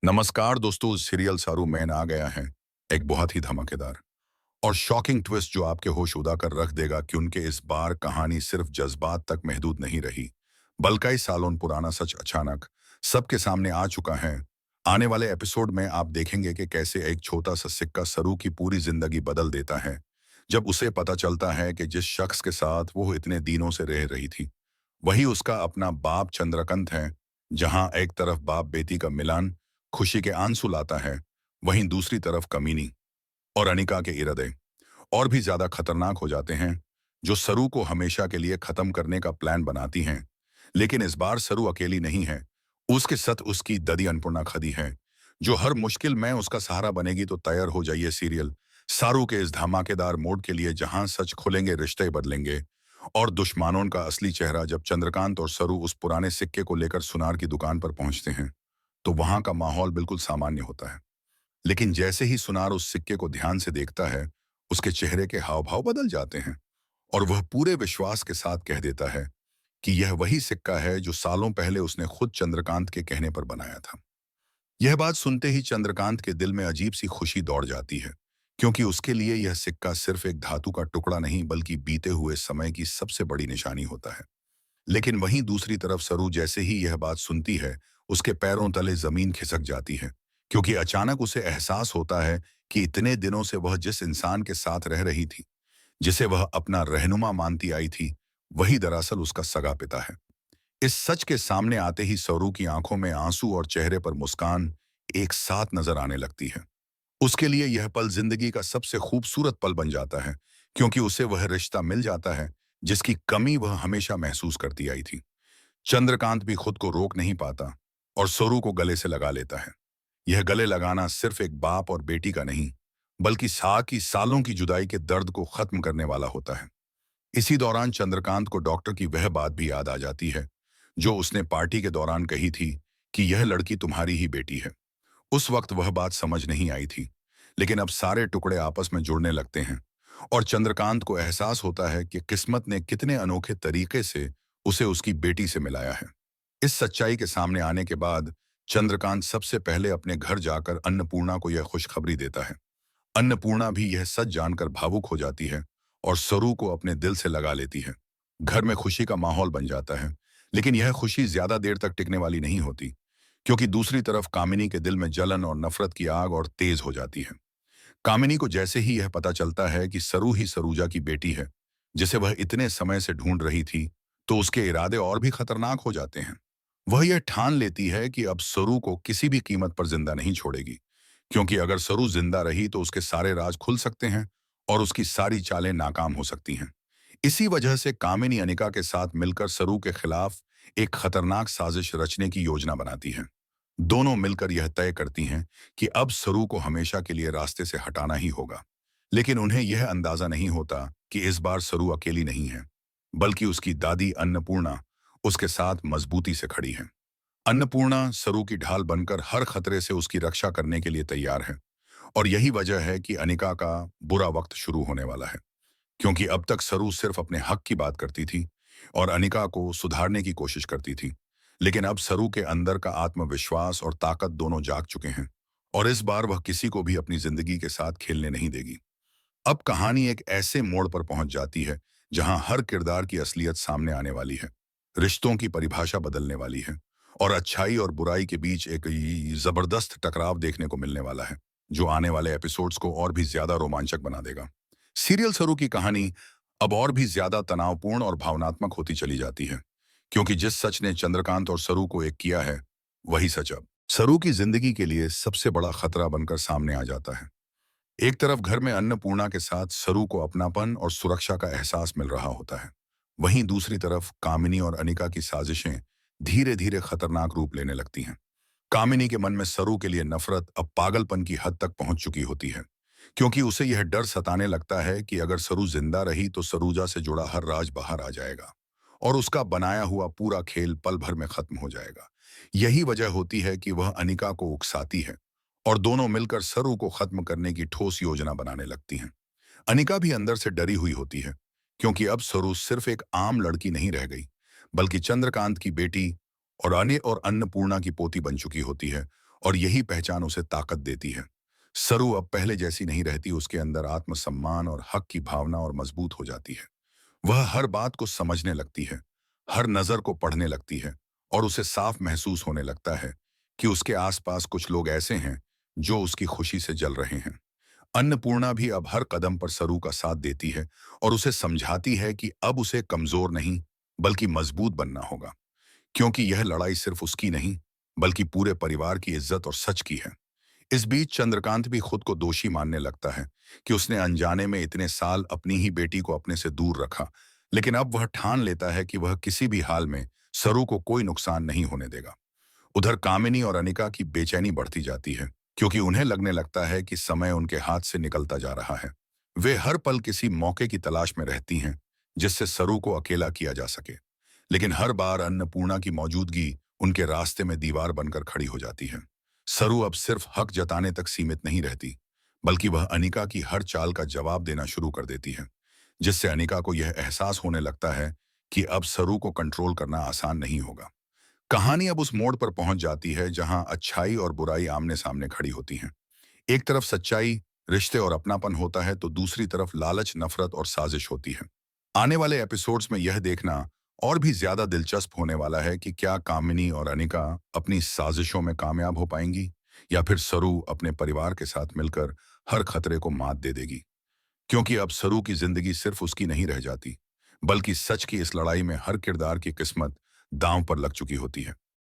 नमस्कार दोस्तों, सीरियल सारू मैन आ गया है। एक बहुत ही धमाकेदार और शॉकिंग ट्विस्ट जो आपके होश उड़ा कर रख देगा कि उनके इस बार कहानी सिर्फ जज्बात तक महदूद नहीं रही, बल्कि कई सालों पुराना सच अचानक सबके सामने आ चुका है। आने वाले एपिसोड में आप देखेंगे कि कैसे एक छोटा सा सिक्का सरू की पूरी जिंदगी बदल देता है, जब उसे पता चलता है कि जिस शख्स के साथ वो इतने दिनों से रह रही थी वही उसका अपना बाप चंद्रकांत है। जहां एक तरफ बाप बेटी का मिलन खुशी के आंसू लाता है, वहीं दूसरी तरफ कमीनी और अनिका के इरादे और भी ज्यादा खतरनाक हो जाते हैं, जो सरू को हमेशा के लिए खत्म करने का प्लान बनाती हैं। लेकिन इस बार सरू अकेली नहीं है, उसके साथ उसकी ददी अन्नपूर्णा खड़ी है, जो हर मुश्किल में उसका सहारा बनेगी। तो तैयार हो जाइए सीरियल सारू के इस धमाकेदार मोड के लिए, जहां सच खुलेंगे, रिश्ते बदलेंगे और दुश्मनों का असली चेहरा। जब चंद्रकांत और सरू उस पुराने सिक्के को लेकर सुनार की दुकान पर पहुंचते हैं तो वहां का माहौल बिल्कुल सामान्य होता है। लेकिन जैसे ही सुनार उस सिक्के को ध्यान से देखता है, उसके चेहरे के हाव भाव बदल जाते हैं और वह पूरे विश्वास के साथ कह देता है कि यह वही सिक्का है जो सालों पहले उसने खुद चंद्रकांत के कहने पर बनाया था। यह बात सुनते ही चंद्रकांत के दिल में अजीब सी खुशी दौड़ जाती है, क्योंकि उसके लिए यह सिक्का सिर्फ एक धातु का टुकड़ा नहीं बल्कि बीते हुए समय की सबसे बड़ी निशानी होता है। लेकिन वहीं दूसरी तरफ सरू जैसे ही यह बात सुनती है, उसके पैरों तले जमीन खिसक जाती है, क्योंकि अचानक उसे एहसास होता है कि इतने दिनों से वह जिस इंसान के साथ रह रही थी, जिसे वह अपना रहनुमा मानती आई थी, वही दरअसल उसका सगा पिता है। इस सच के सामने आते ही सरू की आंखों में आंसू और चेहरे पर मुस्कान एक साथ नजर आने लगती है। उसके लिए यह पल जिंदगी का सबसे खूबसूरत पल बन जाता है, क्योंकि उसे वह रिश्ता मिल जाता है जिसकी कमी वह हमेशा महसूस करती आई थी। चंद्रकांत भी खुद को रोक नहीं पाता और सोरू को गले से लगा लेता है। यह गले लगाना सिर्फ एक बाप और बेटी का नहीं, बल्कि सालों की जुदाई के दर्द को खत्म करने वाला होता है। इसी दौरान चंद्रकांत को डॉक्टर की वह बात भी याद आ जाती है, जो उसने पार्टी के दौरान कही थी कि यह लड़की तुम्हारी ही बेटी है। उस वक्त वह बात समझ नहीं आई थी, लेकिन अब सारे टुकड़े आपस में जुड़ने लगते हैं और चंद्रकांत को एहसास होता है कि किस्मत ने कितने अनोखे तरीके से उसे उसकी बेटी से मिलाया है। इस सच्चाई के सामने आने के बाद चंद्रकांत सबसे पहले अपने घर जाकर अन्नपूर्णा को यह खुशखबरी देता है। अन्नपूर्णा भी यह सच जानकर भावुक हो जाती है और सरू को अपने दिल से लगा लेती है। घर में खुशी का माहौल बन जाता है, लेकिन यह खुशी ज्यादा देर तक टिकने वाली नहीं होती, क्योंकि दूसरी तरफ कामिनी के दिल में जलन और नफरत की आग और तेज हो जाती है। कामिनी को जैसे ही यह पता चलता है कि सरू ही सरूजा की बेटी है, जिसे वह इतने समय से ढूंढ रही थी, तो उसके इरादे और भी खतरनाक हो जाते हैं। वह यह ठान लेती है कि अब सरू को किसी भी कीमत पर जिंदा नहीं छोड़ेगी, क्योंकि अगर सरू जिंदा रही तो उसके सारे राज खुल सकते हैं और उसकी सारी चालें नाकाम हो सकती हैं। इसी वजह से कामिनी अनिका के साथ मिलकर सरू के खिलाफ एक खतरनाक साजिश रचने की योजना बनाती है। दोनों मिलकर यह तय करती हैं कि अब सरू को हमेशा के लिए रास्ते से हटाना ही होगा। लेकिन उन्हें यह अंदाजा नहीं होता कि इस बार सरू अकेली नहीं है, बल्कि उसकी दादी अन्नपूर्णा उसके साथ मजबूती से खड़ी है। अन्नपूर्णा सरू की ढाल बनकर हर खतरे से उसकी रक्षा करने के लिए तैयार है। और यही वजह है कि अनिका का बुरा वक्त शुरू होने वाला है, क्योंकि अब तक सरू सिर्फ अपने हक की बात करती थी और अनिका को सुधारने की कोशिश करती थी। लेकिन अब सरू के अंदर का आत्मविश्वास और ताकत दोनों जाग चुके हैं और इस बार वह किसी को भी अपनी जिंदगी के साथ खेलने नहीं देगी। अब कहानी एक ऐसे मोड़ पर पहुंच जाती है जहां हर किरदार की असलियत सामने आने वाली है, रिश्तों की परिभाषा बदलने वाली है और अच्छाई और बुराई के बीच एक जबरदस्त टकराव देखने को मिलने वाला है, जो आने वाले एपिसोड्स को और भी ज्यादा रोमांचक बना देगा। सीरियल सरू की कहानी अब और भी ज्यादा तनावपूर्ण और भावनात्मक होती चली जाती है, क्योंकि जिस सच ने चंद्रकांत और सरू को एक किया है, वही सच अब सरू की जिंदगी के लिए सबसे बड़ा खतरा बनकर सामने आ जाता है। एक तरफ घर में अन्नपूर्णा के साथ सरू को अपनापन और सुरक्षा का एहसास मिल रहा होता है, वहीं दूसरी तरफ कामिनी और अनिका की साजिशें धीरे धीरे खतरनाक रूप लेने लगती हैं। कामिनी के मन में सरू के लिए नफरत अब पागलपन की हद तक पहुंच चुकी होती है, क्योंकि उसे यह डर सताने लगता है कि अगर सरू जिंदा रही तो सरूजा से जुड़ा हर राज बाहर आ जाएगा और उसका बनाया हुआ पूरा खेल पल भर में खत्म हो जाएगा। यही वजह होती है कि वह अनिका को उकसाती है और दोनों मिलकर सरू को खत्म करने की ठोस योजना बनाने लगती हैं। अनिका भी अंदर से डरी हुई होती है, क्योंकि अब सरू सिर्फ एक आम लड़की नहीं रह गई, बल्कि चंद्रकांत की बेटी और अन्नपूर्णा की पोती बन चुकी होती है और यही पहचान उसे ताकत देती है। सरू अब पहले जैसी नहीं रहती, उसके अंदर आत्मसम्मान और हक की भावना और मजबूत हो जाती है। वह हर बात को समझने लगती है, हर नजर को पढ़ने लगती है और उसे साफ महसूस होने लगता है कि उसके आसपास कुछ लोग ऐसे हैं जो उसकी खुशी से जल रहे हैं। अन्नपूर्णा भी अब हर कदम पर सरू का साथ देती है और उसे समझाती है कि अब उसे कमजोर नहीं बल्कि मजबूत बनना होगा, क्योंकि यह लड़ाई सिर्फ उसकी नहीं बल्कि पूरे परिवार की इज्जत और सच की है। इस बीच चंद्रकांत भी खुद को दोषी मानने लगता है कि उसने अनजाने में इतने साल अपनी ही बेटी को अपने से दूर रखा, लेकिन अब वह ठान लेता है कि वह किसी भी हाल में सरू को कोई नुकसान नहीं होने देगा। उधर कामिनी और अनिका की बेचैनी बढ़ती जाती है, क्योंकि उन्हें लगने लगता है कि समय उनके हाथ से निकलता जा रहा है। वे हर पल किसी मौके की तलाश में रहती हैं जिससे सरू को अकेला किया जा सके, लेकिन हर बार अन्नपूर्णा की मौजूदगी उनके रास्ते में दीवार बनकर खड़ी हो जाती है। सरू अब सिर्फ हक जताने तक सीमित नहीं रहती, बल्कि वह अनिका की हर चाल का जवाब देना शुरू कर देती है, जिससे अनिका को यह एहसास होने लगता है कि अब सरू को कंट्रोल करना आसान नहीं होगा। कहानी अब उस मोड़ पर पहुंच जाती है जहां अच्छाई और बुराई आमने सामने खड़ी होती हैं। एक तरफ सच्चाई, रिश्ते और अपनापन होता है, तो दूसरी तरफ लालच, नफरत और साजिश होती है। आने वाले एपिसोड्स में यह देखना और भी ज्यादा दिलचस्प होने वाला है कि क्या कामिनी और अनिका अपनी साजिशों में कामयाब हो पाएंगी या फिर सरू अपने परिवार के साथ मिलकर हर खतरे को मात दे देगी। क्योंकि अब सरू की जिंदगी सिर्फ उसकी नहीं रह जाती, बल्कि सच की इस लड़ाई में हर किरदार की किस्मत दांव पर लग चुकी होती है।